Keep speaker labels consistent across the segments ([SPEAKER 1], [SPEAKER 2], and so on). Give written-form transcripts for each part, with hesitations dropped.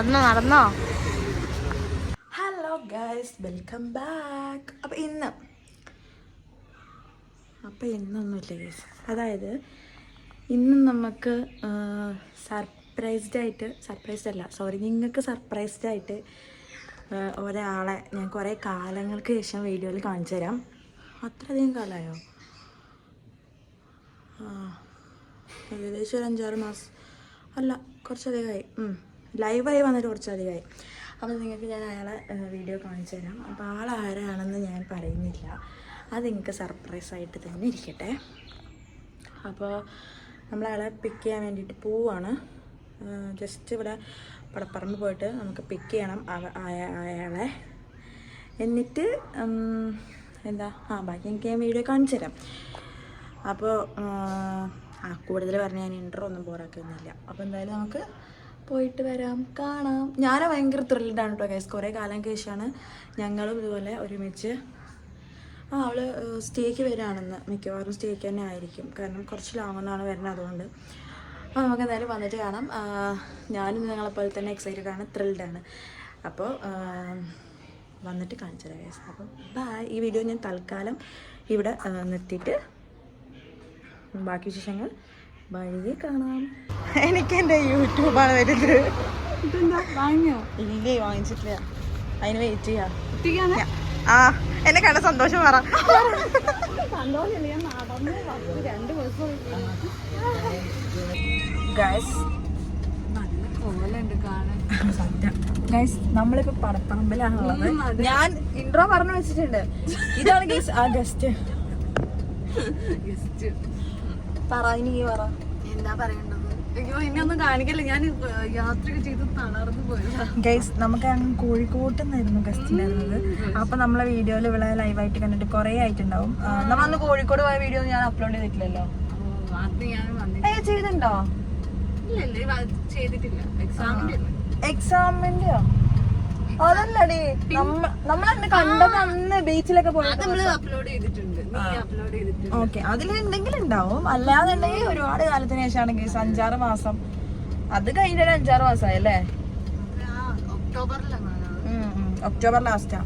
[SPEAKER 1] നടന്നോ? Hello guys, welcome back. അപ്പോൾ ഇന്നൊന്നുമില്ല guys. അതായത് ഇന്ന് നമുക്ക് നിങ്ങൾക്ക് സർപ്രൈസ്ഡ് ആയിട്ട് ഒരാളെ ഞാൻ കുറേ കാലങ്ങൾക്ക് ശേഷം വീഡിയോയിൽ കാണിച്ചു തരാം. അത്രയധികം കാലമായോ? ഏകദേശം ഒരു 5-6 മാസം അല്ല, കുറച്ചധികമായി. ലൈവായി വന്നിട്ട് കുറച്ചധികമായി. അപ്പോൾ നിങ്ങൾക്ക് ഞാൻ അയാളെ വീഡിയോ കാണിച്ചു തരാം. അപ്പോൾ ആളാരാണെന്ന് ഞാൻ പറയുന്നില്ല, അത് നിങ്ങൾക്ക് സർപ്രൈസായിട്ട് തന്നെ ഇരിക്കട്ടെ. അപ്പോൾ നമ്മളയാളെ പിക്ക് ചെയ്യാൻ വേണ്ടിയിട്ട് പോവുകയാണ്. ജസ്റ്റ് ഇവിടെ പടപ്പറമ്പ് പോയിട്ട് നമുക്ക് പിക്ക് ചെയ്യണം അയാളെ. എന്നിട്ട് ബാക്കി എനിക്ക് ഞാൻ വീഡിയോ കാണിച്ചു തരാം. അപ്പോൾ കൂടുതൽ പറഞ്ഞ് ഞാൻ ഇൻട്രോ ഒന്നും ബോറാക്കുന്നില്ല. അപ്പോൾ എന്തായാലും നമുക്ക് പോയിട്ട് വരാം, കാണാം. ഞാൻ ഭയങ്കര ത്രില്ഡാണ് കേട്ടോ ഗൈസ്. കുറേ കാലം ശേഷമാണ് ഞങ്ങളും ഇതുപോലെ ഒരുമിച്ച്. അവള് സ്റ്റേക്ക് വരികയാണെന്ന്, മിക്കവാറും സ്റ്റേക്ക് തന്നെ ആയിരിക്കും, കാരണം കുറച്ച് ലോങ്ങൊന്നാണ് വരുന്നത്. അതുകൊണ്ട് അപ്പോൾ നമുക്ക് എന്തായാലും വന്നിട്ട് കാണാം. ഞാനും നിങ്ങളെപ്പോലെ തന്നെ എക്സൈറ്റഡ് ആണ്, ത്രില്ഡാണ്. അപ്പോൾ വന്നിട്ട് കാണിച്ചു തരാം ഗൈസ്. അപ്പോൾ ബൈ. ഈ വീഡിയോ ഞാൻ തൽക്കാലം ഇവിടെ നിർത്തിയിട്ട് ബാക്കി വിശേഷങ്ങൾ വഴിയെ കാണാം. എനിക്ക് എൻ്റെ യൂട്യൂബാണ് വരുന്നത്. വാങ്ങിയോ? ഇല്ലേ, വാങ്ങിച്ചിട്ടില്ല. അതിന് വെയിറ്റ് ചെയ്യാം. എന്നെ കണ്ട സന്തോഷം പറ. ഗൈസ്, നമ്മളിപ്പോ പടപ്പറമ്പിലാണുള്ളത്. ഞാൻ ഇൻട്രോ പറഞ്ഞു വെച്ചിട്ടുണ്ട്. ഇതാണ് ഗൈസ് ആ ഗസ്റ്റ്. പറ, ഇനി പറ, എന്താ പറയണ്ടത്? അയ്യോ, ഇനിയൊന്നും കാണിക്കല്ലേ, ഞാൻ യാത്ര ചെയ്ത് തളർന്നു പോയതാ. ഗൈസ്, നമുക്ക് അങ്ങ് കോഴിക്കോട്ട് നിന്നായിരുന്നു ഗസ്റ്റ് ഉണ്ടായിരുന്നത്. അപ്പൊ നമ്മളെ വീഡിയോയിൽ ഇവിടെ ലൈവായിട്ട് കണ്ടിട്ട് കുറെ ആയിട്ടുണ്ടാവും. നമ്മളന്ന് കോഴിക്കോട് പോയ വീഡിയോ ഞാൻ അപ്ലോഡ് ചെയ്തിട്ടില്ലല്ലോ. ചെയ്തിട്ടുണ്ടോ? എക്സാമിന്റെയോ? അതല്ലടി, നമ്മളന്ന് കണ്ടത് അന്ന് ബീച്ചിലൊക്കെ പോയത്. ഓക്കെ, അതിലെന്തെങ്കിലും ഉണ്ടാവും. അല്ലാന്നുണ്ടെങ്കിൽ ഒരുപാട് കാലത്തിന് ശേഷമാണെങ്കിൽ 5-6 മാസം, അത് കഴിഞ്ഞൊരു 5-6 മാസമായി അല്ലേ? ഒക്ടോബർ ലാസ്റ്റാ.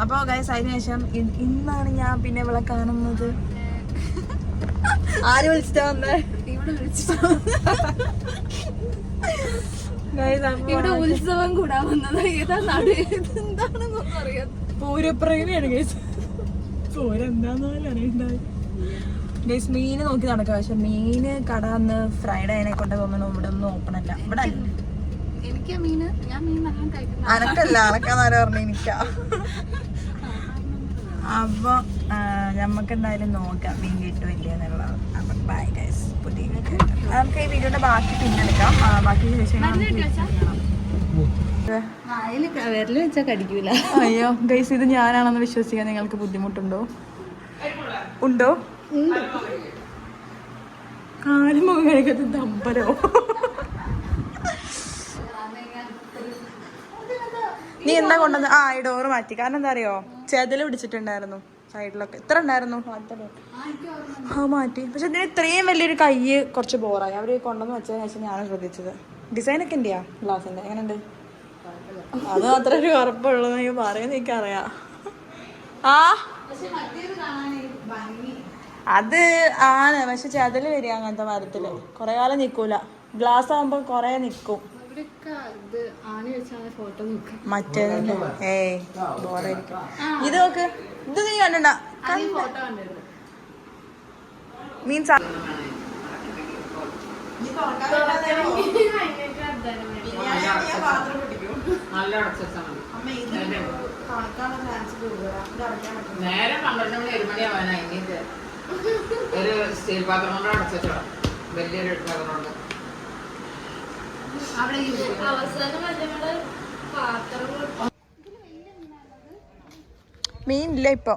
[SPEAKER 1] അപ്പൊ ഗൈസ്, അതിനുശേഷം ഇന്നാണ് ഞാൻ പിന്നെ ഇവിടെ കാണുന്നത്. ആര് വിളിച്ചിട്ടാ വന്നേ? ഇവിടെ ഉത്സവം കൂടാൻ വന്നത്. എന്താണെന്നൊന്നും അറിയാം. പൂരപ്രേമിയാണ് ഗൈസ്. പൂരെന്താന്ന് അറിയണ്ടായി ഗൈസ്. മീന് നോക്കി നടക്കുക. പക്ഷെ മീന് കട അന്ന് ഫ്രൈഡേ അതിനെ കൊണ്ട് തോന്നുന്നു ഇവിടെ ഒന്നും ഓപ്പൺ അല്ല. ഇവിടെ അനക്കല്ല, അനക്കാന്നാരോ പറഞ്ഞു എനിക്കാ. അപ്പൊ ഞമ്മക്ക് എന്തായാലും നോക്കാം മീൻ കിട്ടും ഇല്ല എന്നുള്ളത്. അപ്പൊ ബൈ ഗൈസ്. പുതിയ നമുക്ക് ഈ വീഡിയോയുടെ ബാക്കി പിന്നെടുക്കാം. ബാക്കി കടിക്കൂല. അയ്യോ ഗൈസ്, ഇത് ഞാനാണെന്ന് വിശ്വസിക്കാൻ നിങ്ങൾക്ക് ബുദ്ധിമുട്ടുണ്ടോ? ഉണ്ടോ? കാലും മുഖം കഴിക്കത്ത് ദമ്പരോ? നീ എന്താ കൊണ്ടുവന്ന്? ഈ ഡോറ് മാറ്റി. കാരണം എന്താ അറിയോ, ചെതല് പിടിച്ചിട്ടുണ്ടായിരുന്നു സൈഡിലൊക്കെ. ഇത്ര ഉണ്ടായിരുന്നു, മാറ്റി. പക്ഷെ ഇതിന് ഇത്രയും വലിയൊരു കൈ കുറച്ച് ബോറായി. അവര് കൊണ്ടുവന്ന് വെച്ചതിന് ശേഷം ഞാനും ശ്രദ്ധിച്ചത്. ഡിസൈനൊക്കെ എന്റെയാ ഗ്ലാസിന്റെ? എങ്ങനെയുണ്ട്? അത് മാത്രം ഒരു ഉറപ്പുള്ളൂ പറയുന്ന എനിക്കറിയാം. അത് ആണ്, പക്ഷെ ചെതല് വരിക അങ്ങനത്തെ മരത്തില്. കൊറേ കാലം നിക്കൂല. ഗ്ലാസ് ആവുമ്പോ കൊറേ നിക്കും. മറ്റേതല്ലേ ബോറായിരിക്കും. ഇത് നോക്ക്, ഇത് നീ കണ്ട മീൻസ്
[SPEAKER 2] നേരെ 12 മണി 1 മണിയാവാനാ. ഒരു സ്റ്റീൽ പാത്രം കൊണ്ട് അടച്ചോ, വലിയൊരു പാത്രമുണ്ട്.
[SPEAKER 1] മീനില്ല ഇപ്പൊ.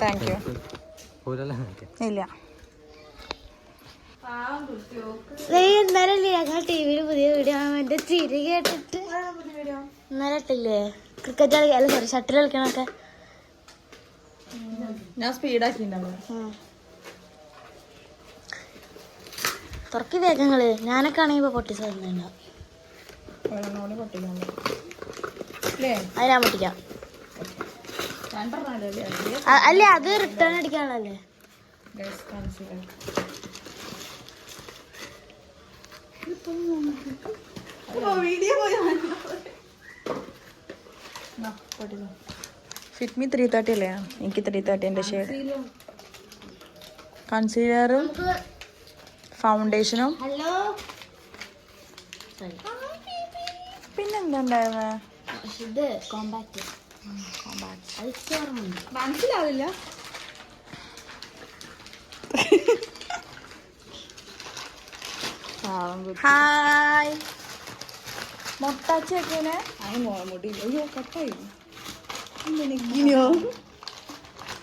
[SPEAKER 1] Thank you. ഇല്ല.
[SPEAKER 3] ഇന്നലെ ഞങ്ങൾ ടിവിയിൽ പുതിയ വീഡിയോ എന്റെ ചിരി കേട്ടിട്ട് ഇന്നലെ ഇട്ടില്ലേ ക്രിക്കറ്റ് കളി അല്ല സോറി ഷട്ടിൽ കളിക്കണൊക്കെ
[SPEAKER 1] ഞാൻ സ്പീഡാക്കിണ്ടാവും.
[SPEAKER 3] തുറക്കി വേഗങ്ങള് ഞാനൊക്കെ ആണെങ്കിൽ ഇപ്പൊ പൊട്ടി സാധിക്കുന്നുണ്ടാവും. അതിനാ പൊട്ടിക്കാം. അല്ലേ അത് റിട്ടേൺ അടിക്കാനുള്ളല്ലേ?
[SPEAKER 1] ഫിറ്റ്മി 330 അല്ലേ? എനിക്ക് 330 ഷെയ്ഡ്. കൺസീലറും ഫൗണ്ടേഷനും
[SPEAKER 3] ഹലോ
[SPEAKER 1] പിന്നെന്താ ഉണ്ടായിരുന്നേ?
[SPEAKER 3] ഇത് കോമ്പാക്ട്
[SPEAKER 1] മനസ്സിലാവില്ല. ഹായ് മൊട്ടാച്ചിയൊക്കെ മുടിയോ കട്ടായി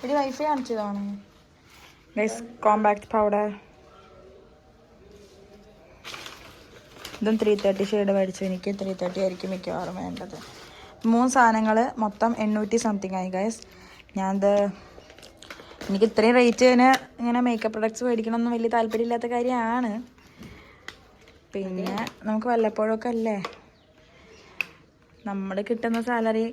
[SPEAKER 1] ഒരു വൈഫൈ കാണിച്ചതാണ്. കോമ്പാക്ട് പൗഡർ ഇതും 330 ഷെയ്ഡ് മേടിച്ചു. എനിക്ക് 330 ആയിരിക്കും മിക്കവാറും വേണ്ടത്. 3 സാധനങ്ങൾ മൊത്തം 800 സംതിങ് ആയി ഗൈസ്. എനിക്ക് ഇത്രയും റേറ്റിന് ഇങ്ങനെ മേക്കപ്പ് പ്രൊഡക്ട്സ് മേടിക്കണമെന്ന് വലിയ താല്പര്യമില്ലാത്ത കാര്യമാണ്. പിന്നെ നമുക്ക് വല്ലപ്പോഴൊക്കെ അല്ലേ നമ്മൾ കിട്ടുന്ന സാലറി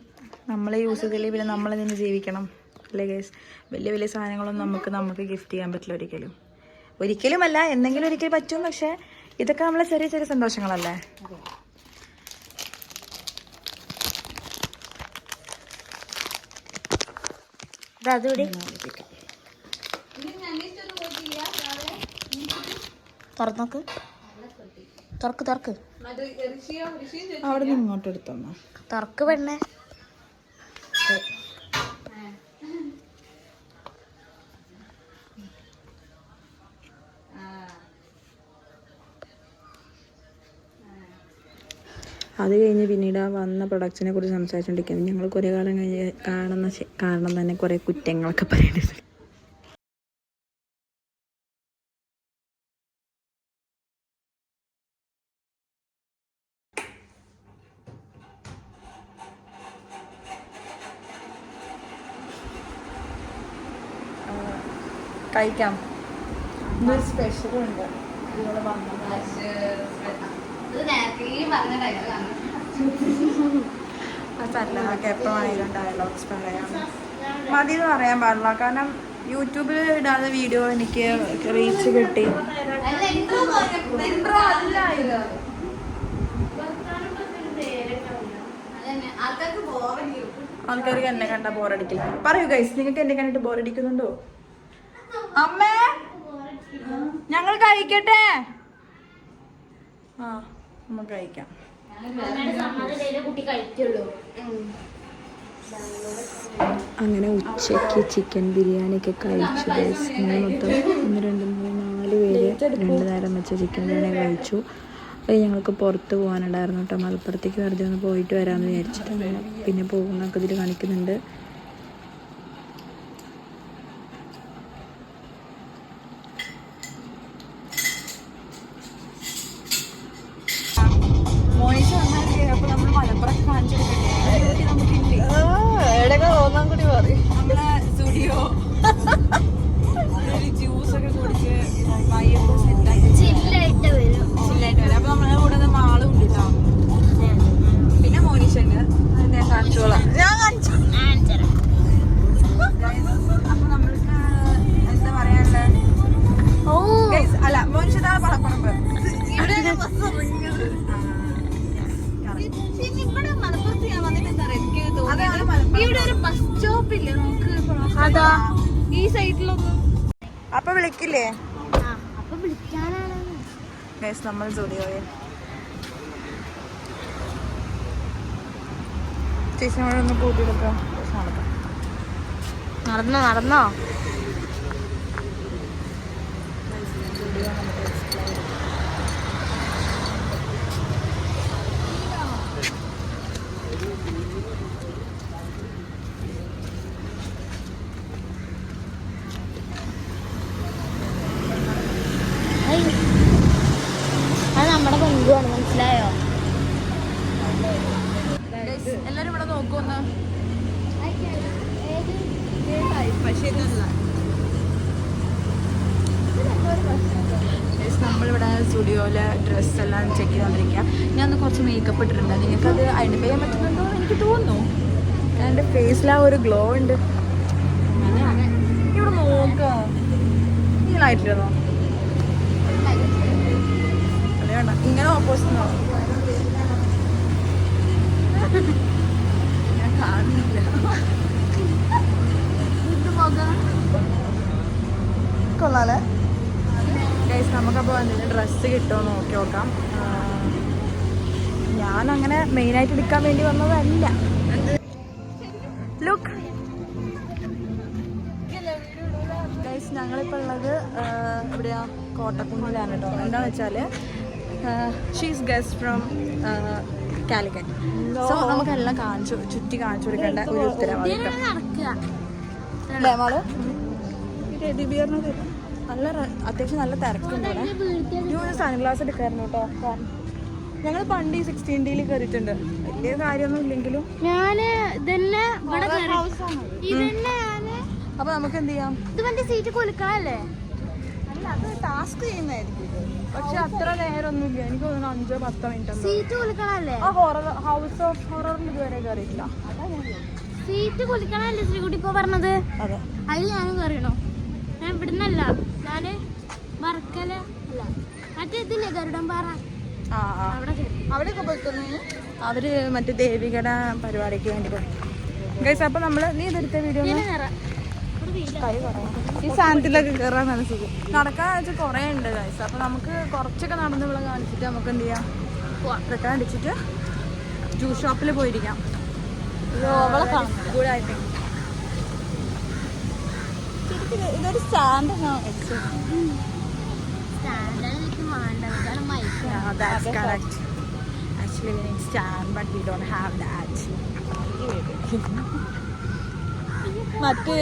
[SPEAKER 1] നമ്മൾ യൂസ് ചെയ്തില്ലേ പിന്നെ നമ്മളിതിന് ജീവിക്കണം അല്ലേ ഗൈസ്. വലിയ വലിയ സാധനങ്ങളൊന്നും നമുക്ക് ഗിഫ്റ്റ് ചെയ്യാൻ പറ്റില്ല ഒരിക്കലുമല്ല. എന്തെങ്കിലും ഒരിക്കൽ പറ്റും. പക്ഷേ ഇതൊക്കെ നമ്മളെ ചെറിയ ചെറിയ സന്തോഷങ്ങളല്ലേ.
[SPEAKER 3] തുറന്നോക്ക് തുറക്ക്
[SPEAKER 1] അവിടെ നിന്ന് ഇങ്ങോട്ട് എടുത്തോന്നോ.
[SPEAKER 3] തുറക്ക് പെണ്ണേ.
[SPEAKER 1] അത് കഴിഞ്ഞ് പിന്നീട് ആ വന്ന പ്രൊഡക്ട്സിനെ കുറിച്ച് സംസാരിച്ചുകൊണ്ടിരിക്കുന്നത് ഞങ്ങൾ കുറേ കാലം കഴിഞ്ഞ് കാണുന്ന കാരണം തന്നെ കുറേ കുറ്റങ്ങളൊക്കെ പറയേണ്ടത്. കഴിക്കാം. ഇന്നൊരു സ്പെഷ്യലുണ്ട്. അതല്ല നമുക്ക് എപ്പോൾ വേണമെങ്കിലും ഡയലോഗ്സ് പറയാം. മതി എന്ന് പറയാൻ പാടില്ല. കാരണം യൂട്യൂബിൽ ഇടാതെ വീഡിയോ എനിക്ക് റീച്ച് കിട്ടി. ആൾക്കാർക്ക് എന്നെ കണ്ട ബോറടിക്കില്ല. പറയൂ ഗൈസ്, നിങ്ങൾക്ക് എന്നെ കണ്ടിട്ട് ബോറടിക്കുന്നുണ്ടോ? അമ്മേ ഞങ്ങൾ കഴിക്കട്ടെ. ആ നമുക്ക് കഴിക്കാം. അങ്ങനെ ഉച്ചയ്ക്ക് ചിക്കൻ ബിരിയാണി ഒക്കെ കഴിച്ചു ഗൈസ്. ഞങ്ങൾ മൊത്തം 1 2 3 4 പേര് 2 നേരം വെച്ച ചിക്കൻ ബിരിയാണി കഴിച്ചു. അത് ഞങ്ങൾക്ക് പുറത്ത് പോകാനുണ്ടായിരുന്നു കേട്ടോ. മലപ്പുറത്തേക്ക് വെറുതെ ഒന്ന് പോയിട്ട് വരാമെന്ന് വിചാരിച്ചിട്ടാണ്. പിന്നെ പോകുന്നൊക്കെ ഇതിൽ കാണിക്കുന്നുണ്ട്. ജ്യൂസൊക്കെ കുടിച്ച് ചില്ലായിട്ട് വരും. അപ്പൊ നമ്മളെ കൂടെ മാളും ഉണ്ട് കേട്ടോ. പിന്നെ മോനിഷുണ്ട്. ഞാൻ കാണിച്ചോളാം. അപ്പൊ നമ്മൾക്ക് എന്താ പറയാനുള്ളത്? അല്ല മോനിഷതാണ് പളപ്പറമ്പ്. ഇവിടെ ഒരു ബസ് സ്റ്റോപ്പ് ഇല്ലേ നമുക്ക്? അതാ ഈ സൈഡിലൊന്നും. അപ്പൊ വിളിക്കില്ലേ? നമ്മൾ ജോലിയോയെ ചേച്ചിനോടൊന്ന് കൂട്ടിയെടുക്കാം.
[SPEAKER 3] നടന്നോ
[SPEAKER 1] സ്റ്റുഡിയോയിലെ ഡ്രസ്സെല്ലാം ചെക്ക് ചെയ്തുകൊണ്ടിരിക്കുക. ഞാൻ ഒന്ന് കുറച്ച് മേക്കപ്പ് ഇട്ടിട്ടുണ്ട്. നിങ്ങൾക്കത് ഐഡൻറ്റിഫൈ ചെയ്യാൻ പറ്റുന്നുണ്ടോ എന്ന് എനിക്ക് തോന്നുന്നു. എൻ്റെ ഫേസിൽ ആ ഒരു ഗ്ലോ ഉണ്ട്. ഇവിടെ നോക്കാം, ഈ ലൈറ്റിലിരുന്നോ? അതെ വേണ്ട, ഇങ്ങനെ ഓപ്പോസിറ്റ് ഞാൻ കാണുന്നില്ല. കൊള്ളാലേ ഗൈസ്. നമുക്കപ്പോൾ എന്തെങ്കിലും ഡ്രസ്സ് കിട്ടുമോ നോക്കി നോക്കാം. ഞാനങ്ങനെ മെയിനായിട്ട് എടുക്കാൻ വേണ്ടി വന്നതല്ല. ലുക്ക് ഗൈസ്, ഞങ്ങളിപ്പോൾ ഉള്ളത് എവിടെയാ? കോട്ടക്കുന്നിലാണ് കേട്ടോ. എന്താണെന്ന് വെച്ചാൽ she's guest from Calicut. So നമുക്കെല്ലാം ചുറ്റി കാണിച്ചു കൊടുക്കേണ്ട ഒരു ഉത്തരവാദിത്തം അല്ലേ മോള്? നല്ല അത്യാവശ്യം നല്ല തിരക്കുണ്ട് ഇവിടെ. ഒരു സൺഗ്ലാസ് എടുക്കായിരുന്നു കേട്ടോ. ഞങ്ങൾ പണ്ട് ഈ 16D കയറിയിട്ടുണ്ട്. വലിയ കാര്യമൊന്നും ഇല്ലെങ്കിലും അപ്പൊ നമുക്ക് എന്ത് ചെയ്യാം?
[SPEAKER 3] സീറ്റ് കൊടുക്കാല്ലേ?
[SPEAKER 1] അല്ല, അത് ടാസ്ക് ചെയ്യുന്നതായിരിക്കും. പക്ഷെ അത്ര നേരമൊന്നുമില്ല. എനിക്ക് തോന്നുന്നു 5-10 മിനിറ്റ്.
[SPEAKER 3] സീറ്റ് കൊടുക്കണല്ലേ?
[SPEAKER 1] ആ ഹൗസ് ഓഫ് ഹൊററിൽ ഇതുവരെ കയറിയിട്ടില്ല.
[SPEAKER 3] സീറ്റ് കൊടുക്കണല്ലേ ശ്രീകുട്ടി ഇപ്പൊ പറഞ്ഞത്?
[SPEAKER 1] അതെ,
[SPEAKER 3] അതിൽ ഞാനും കയറിയണോ? ഞാൻ ഇവിടുന്നല്ല, ഞാന് വർക്കല അല്ല മറ്റേ ഇതില്ലേ ഗരുഡൻപാറ,
[SPEAKER 1] അവിടെയൊക്കെ പോയിക്കുന്നു. അവര് മറ്റേ ദേവികയുടെ പരിപാടിക്ക് വേണ്ടി പോയി ഗൈസ്. അപ്പൊ നമ്മള് നീ ഇതെടുത്ത വീഡിയോ ഈ സാധനത്തിലൊക്കെ കയറാൻ നല്ല സുഖം. നടക്കാൻ വെച്ചാൽ കുറേ ഉണ്ട് ഗൈസ്. അപ്പൊ നമുക്ക് കുറച്ചൊക്കെ നടന്ന് ഇവിടെ കാണിച്ചിട്ട് നമുക്ക് എന്ത് ചെയ്യാം? റിട്ടേൺ അടിച്ചിട്ട് ജ്യൂസ് ഷോപ്പിൽ പോയിരിക്കാം. ഇതൊരു സ്റ്റാൻഡാണ്. That's correct. Actually, we need stand, but we don't have that. മറ്റേ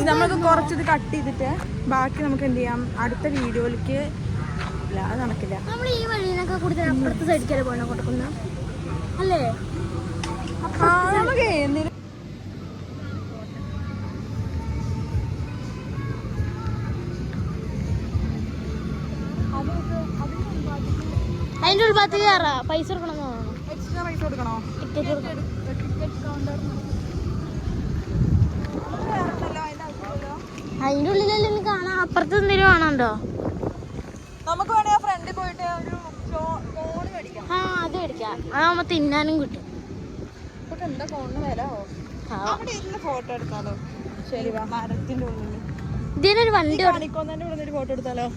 [SPEAKER 1] നമുക്ക് കുറച്ചിത് കട്ട് ചെയ്തിട്ട് ബാക്കി നമുക്ക് എന്ത് ചെയ്യാം? അടുത്ത വീഡിയോയിലേക്ക്. ഇല്ല, അത് നടക്കില്ല.
[SPEAKER 3] നമ്മൾ ഈ വഴിനൊക്കെ കൂടുതൽ അപ്പുറത്ത് സൈഡിക്കല്ലേ പോകണം കൊടുക്കുന്ന അല്ലേ?
[SPEAKER 1] നമുക്ക് എന്തെങ്കിലും
[SPEAKER 3] അതിന്റെ ഉൾഭാഗത്ത് കയറാ. പൈസ കൊടുക്കണമെന്ന് തോന്നുന്നു.
[SPEAKER 1] എക്സ്ട്രാ പൈസ കൊടുക്കണോ?
[SPEAKER 3] ടിക്കറ്റ് അതിന്റെ ഉള്ളിലല്ലേ നീ കാണാം. അപ്പുറത്ത് എന്തെങ്കിലും കാണാണ്ടോ?
[SPEAKER 1] നമുക്ക് വേണേ ഫ്രണ്ടിൽ പോയിട്ട് ഒരു ഫോൺ മേടിക്കാം.
[SPEAKER 3] ആ, അത് മേടിക്കാം. അതാവുമ്പോ തിന്നാനും കിട്ടും.
[SPEAKER 1] എന്താ ഫോണിന് വരാമോ? അവിടെ ഇരുന്ന് ഫോട്ടോ എടുത്താലോ? ശരി, വാ. മരത്തിന്റെ ഉള്ളിൽ
[SPEAKER 3] ഇതിനൊരു വണ്ടി
[SPEAKER 1] കാണിക്കോന്നെ ഇവിടെ ഒരു ഫോട്ടോ എടുത്താലോ?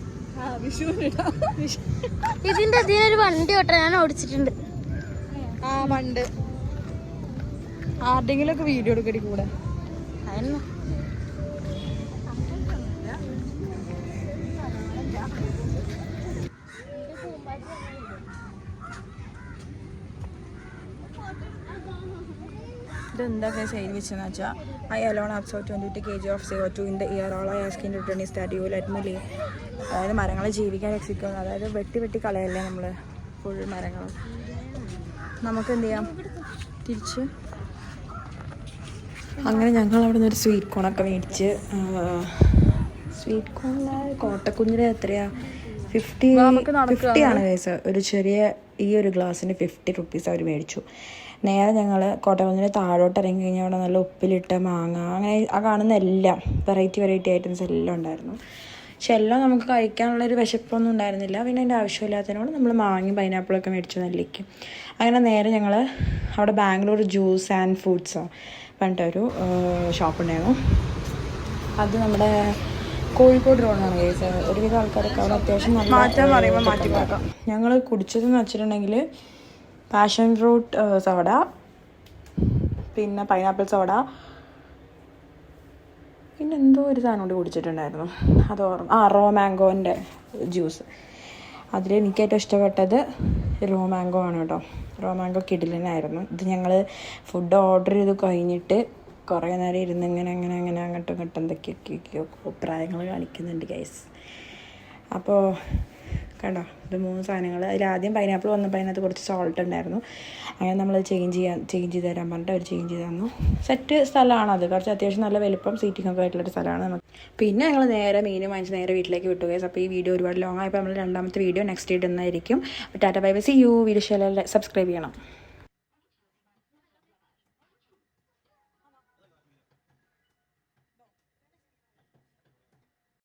[SPEAKER 3] ഇതിന്റെ ഇതിനൊരു വണ്ടി ഓട്ടാ ഞാൻ ഓടിച്ചിട്ടുണ്ട്.
[SPEAKER 1] ആ, പണ്ട് ആരുടെങ്കിലും ഒക്കെ വീഡിയോ എടുക്കടി കൂടെ.
[SPEAKER 3] അതെന്നാ
[SPEAKER 1] ഇതെന്തൊക്കെ ചെയ്ത് വെച്ചെന്ന് വെച്ചാൽ I alone absorb 22 kg of CO2 in the year. All I ask in return is that you let me live. അതായത് മരങ്ങളെ ജീവിക്കാൻ രക്ഷിക്കുന്നു. അതായത് വെട്ടി കളയല്ലേ നമ്മൾ ഫുൾ മരങ്ങൾ. നമുക്ക് എന്ത് ചെയ്യാം? തിരിച്ച് അങ്ങനെ ഞങ്ങൾ അവിടെ നിന്ന് ഒരു സ്വീറ്റ് കോണൊക്കെ മേടിച്ച്. സ്വീറ്റ് കോണിന് കോട്ടക്കുന്നിന് എത്രയാ? 50 ആണ് കേസ്. ഒരു ചെറിയ ഈ ഒരു ഗ്ലാസ്സിന് 50 rupees അവർ മേടിച്ചു. നേരെ ഞങ്ങൾ കോട്ടക്കുന്നിന് താഴോട്ട് ഇറങ്ങി കഴിഞ്ഞാൽ അവിടെ നല്ല ഉപ്പിലിട്ട മാങ്ങ, അങ്ങനെ ആ കാണുന്ന എല്ലാം വെറൈറ്റി ഐറ്റംസ് എല്ലാം ഉണ്ടായിരുന്നു. പക്ഷെ എല്ലാം നമുക്ക് കഴിക്കാനുള്ളൊരു വിശപ്പൊന്നും ഉണ്ടായിരുന്നില്ല. പിന്നെ അതിൻ്റെ ആവശ്യമില്ലാത്തതിനോട് നമ്മൾ മാങ്ങയും പൈനാപ്പിളൊക്കെ മേടിച്ചു നെല്ലിക്ക്. അങ്ങനെ നേരെ ഞങ്ങൾ അവിടെ ബാംഗ്ലൂർ ജ്യൂസ് ആൻഡ് ഫ്രൂട്ട്സോ പറഞ്ഞിട്ടൊരു ഷോപ്പുണ്ടായിരുന്നു. അത് നമ്മുടെ കോഴിക്കോട് റോഡാണ് കേസ്. ഒരുവിധം ആൾക്കാരൊക്കെ അവിടെ അത്യാവശ്യം നല്ല ഞങ്ങൾ കുടിച്ചതെന്ന് വെച്ചിട്ടുണ്ടെങ്കിൽ പാഷൻ ഫ്രൂട്ട് സോഡ, പിന്നെ പൈനാപ്പിൾ സോഡ, പിന്നെ എന്തോ ഒരു സാധനം കൂടി കുടിച്ചിട്ടുണ്ടായിരുന്നു. അത് റോ മാംഗോൻ്റെ ജ്യൂസ്. അതിലെനിക്ക് ഏറ്റവും ഇഷ്ടപ്പെട്ടത് റോ മാംഗോ ആണ് കേട്ടോ. റോ മാംഗോ കിടിലനായിരുന്നു. ഇത് ഞങ്ങൾ ഫുഡ് ഓർഡർ ചെയ്ത് കഴിഞ്ഞിട്ട് കുറേ നേരം ഇരുന്ന് ഇങ്ങനെ അങ്ങോട്ടും ഇങ്ങോട്ടും എന്തൊക്കെയൊക്കെയോ അഭിപ്രായങ്ങൾ കാണിക്കുന്നുണ്ട് ഗൈസ്. അപ്പോൾ കണ്ടോ ഇത് 3 സാധനങ്ങൾ. അതിലാദ്യം പൈനാപ്പിൾ വന്നപ്പോൾ അതിനകത്ത് കുറച്ച് സോൾട്ട് ഉണ്ടായിരുന്നു. അങ്ങനെ നമ്മൾ ചേഞ്ച് ചെയ്ത് തരാൻ പറഞ്ഞിട്ട് അവർ ചേഞ്ച് ചെയ്ത് തന്നു. സെറ്റ് സ്ഥലമാണത്, കുറച്ച് അത്യാവശ്യം നല്ല വലുപ്പം സീറ്റിംഗ് ഒക്കെ ആയിട്ടുള്ളൊരു സ്ഥലമാണ് നമുക്ക്. പിന്നെ ഞങ്ങൾ നേരെ മീൻ വാങ്ങിച്ച് നേരെ വീട്ടിലേക്ക് വിട്ടു ഗൈസ്. അപ്പോൾ ഈ വീഡിയോ ഒരുപാട് ലോങ് ആയപ്പോൾ നമ്മൾ രണ്ടാമത്തെ വീഡിയോ നെക്സ്റ്റ് ഇടുന്നതായിരിക്കും. Ta ta bye bye, see you. Video subscribe ചെയ്യണം.